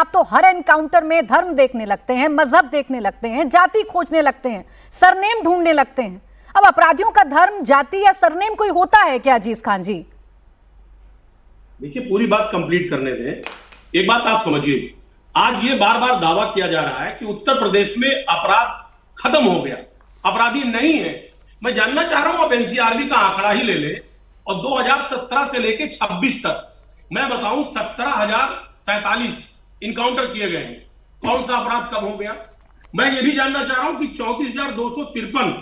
आप तो हर एनकाउंटर में धर्म देखने लगते हैं, मजहब देखने लगते हैं, जाति खोजने लगते हैं, सरनेम ढूंढने लगते हैं। अब अपराधियों का धर्म, जाति या सरनेम कोई होता है क्या अजीज खान जी? देखिए, पूरी बात कंप्लीट करने दें। एक बात आप समझिए, आज ये बार बार दावा किया जा रहा है कि उत्तर प्रदेश में अपराध खत्म हो गया, अपराधी नहीं है। मैं जानना चाह रहा हूं, आप एनसीआरबी का आंकड़ा ही ले ले और 2017 से लेके 26 तक मैं बताऊं 17,043 इनकाउंटर किए गए हैं। कौन सा अपराध कब हो गया? मैं ये भी जानना चाह रहा हूं कि 34,253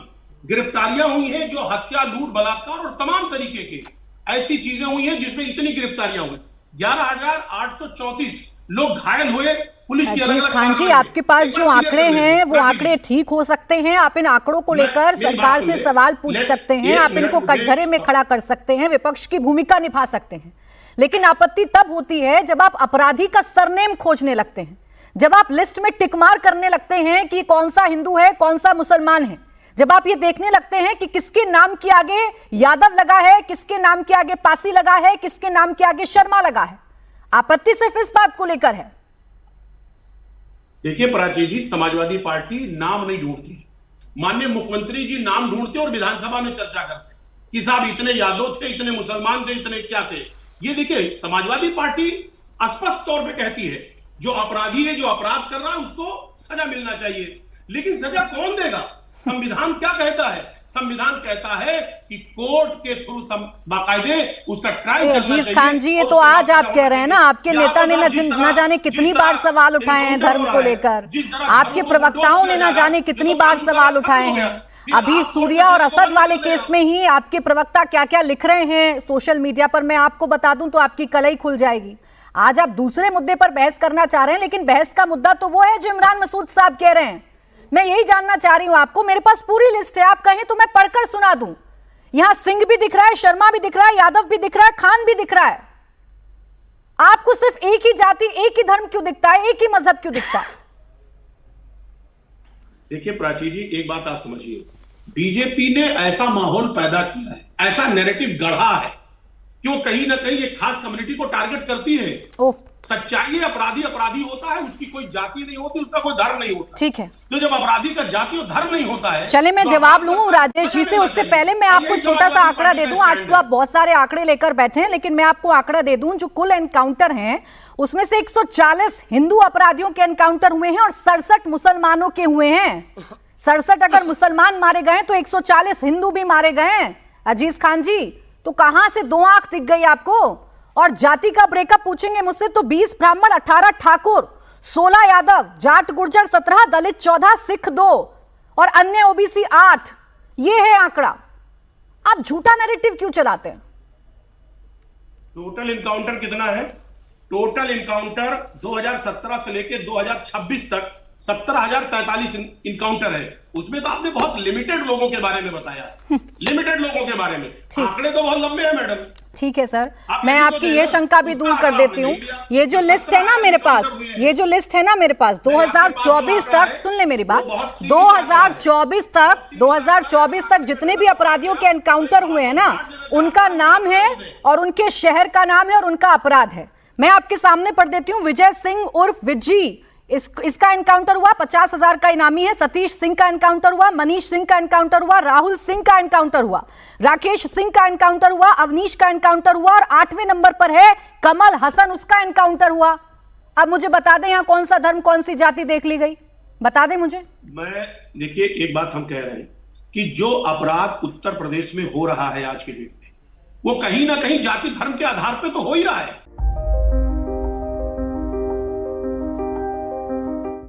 गिरफ्तारियां हुई हैं, जो हत्या, लूट, बलात्कार और तमाम तरीके के ऐसी चीजें हुई हैं जिसमें इतनी गिरफ्तारियां हुई। 11,834 लोग घायल हुए। पुलिस की अजीज खान जी, आपके पास जो आंकड़े हैं वो आंकड़े ठीक हो सकते हैं। आप इन आंकड़ों को लेकर सरकार से सवाल पूछ सकते हैं, आप इनको कटघरे में खड़ा कर सकते हैं, विपक्ष की भूमिका निभा सकते हैं, लेकिन आपत्ति तब होती है जब आप अपराधी का सरनेम खोजने लगते हैं, जब आप लिस्ट में टिकमार करने लगते हैं कि कौन सा हिंदू है, कौन सा मुसलमान है, जब आप ये देखने लगते हैं कि किसके नाम के आगे यादव लगा है, किसके नाम के आगे पासी लगा है, किसके नाम के आगे शर्मा लगा है। आपत्ति सिर्फ इस बात को लेकर है। देखिए प्राची जी, समाजवादी पार्टी नाम नहीं ढूंढती, माननीय मुख्यमंत्री जी नाम ढूंढते और विधानसभा में चर्चा करते कि साहब इतने यादव थे, इतने मुसलमान थे, इतने क्या थे। ये देखिए, समाजवादी पार्टी स्पष्ट तौर पे कहती है जो अपराधी है, जो अपराध कर रहा है, उसको सजा मिलना चाहिए। लेकिन सजा कौन देगा? संविधान क्या कहता है? संविधान कहता है कि कोर्ट के थ्रू बाकायदे उसका ट्रायल चलना चाहिए। अजीज खान जी, ये तो आज आप कह रहे हैं ना, आपके नेता ने न जाने कितनी बार सवाल उठाए हैं धर्म को लेकर, आपके प्रवक्ताओं ने न जाने कितनी बार सवाल उठाए हैं। अभी सूर्या और असद वाले केस में ही आपके प्रवक्ता क्या क्या लिख रहे हैं सोशल मीडिया पर, मैं आपको बता दूं तो आपकी कलई खुल जाएगी। आज आप दूसरे मुद्दे पर बहस करना चाह रहे हैं, लेकिन बहस का मुद्दा तो वो है जो इमरान मसूद साहब कह रहे हैं। मैं यही जानना चाह रही हूं आपको, मेरे पास पूरी लिस्ट है, आप कहें तो मैं पढ़कर सुना दूं। यहां सिंह भी दिख रहा है, शर्मा भी दिख रहा है, यादव भी दिख रहा है, खान भी दिख रहा है। आपको सिर्फ एक ही जाति, एक ही धर्म क्यों दिखता है, एक ही मजहब क्यों दिखता है? देखिए प्राची जी, एक बात आप समझिए, बीजेपी ने ऐसा माहौल पैदा किया है, ऐसा नैरेटिव गढ़ा है कि वो कहीं ना कहीं एक खास कम्युनिटी को टारगेट करती है। सच्चाई, अपराधी अपराधी होता है, उसकी कोई जाति नहीं होती, उसका कोई धर्म नहीं होता। ठीक है, तो जब अपराधी का जाति और धर्म नहीं होता है, चले मैं जवाब लूं राजेश जी से, उससे पहले मैं आपको छोटा सा आंकड़ा दे दूं। आज तो आप बहुत सारे आंकड़े लेकर बैठे हैं, लेकिन मैं आपको आंकड़ा दे दूं, जो कुल एनकाउंटर हैं उसमें से 140 हिंदू अपराधियों के एनकाउंटर हुए हैं और 67 मुसलमानों के हुए हैं। 67 अगर मुसलमान मारे गए तो 140 हिंदू भी मारे गए हैं। अजीज खान जी, तो कहां से दो आंख दिख गई आपको? और जाति का ब्रेकअप पूछेंगे मुझसे तो 20 ब्राह्मण, 18 ठाकुर, 16 यादव, जाट गुर्जर 17, दलित 14, सिख 2 और अन्य ओबीसी 8। ये है आंकड़ा। आप झूठा नैरेटिव क्यों चलाते हैं? टोटल इनकाउंटर कितना है? टोटल इनकाउंटर 2017 से लेकर 2026 तक 17,043 इनकाउंटर है। उसमें तो आपने बहुत लिमिटेड लोगों के बारे में बताया, लिमिटेड लोगों के बारे में। आंकड़े तो बहुत लंबे हैं मैडम। ठीक है सर, मैं आपकी ये शंका भी दूर कर देती हूँ। ये जो लिस्ट है ना मेरे पास, ये जो लिस्ट है ना मेरे पास 2024 तक, सुन ले मेरी बात, 2024 तक जितने भी अपराधियों के एनकाउंटर हुए हैं ना, उनका नाम है और उनके शहर का नाम है और उनका अपराध है। मैं आपके सामने पढ़ देती हूँ। विजय सिंह उर्फ विज्जी, इसका एनकाउंटर हुआ, 50,000 का इनामी है। सतीश सिंह का एनकाउंटर हुआ, मनीष सिंह का एनकाउंटर हुआ, राहुल सिंह का एनकाउंटर हुआ, राकेश सिंह का एनकाउंटर हुआ, अवनीश का एनकाउंटर हुआ और 8वें नंबर पर है कमल हसन, उसका एनकाउंटर हुआ। अब मुझे बता दें यहां कौन सा धर्म, कौन सी जाति देख ली गई, बता दें मुझे। मैं देखिए, एक बात हम कह रहे हैं कि जो अपराध उत्तर प्रदेश में हो रहा है आज के डेट में, वो कहीं ना कहीं जाति धर्म के आधार पर तो हो ही रहा है।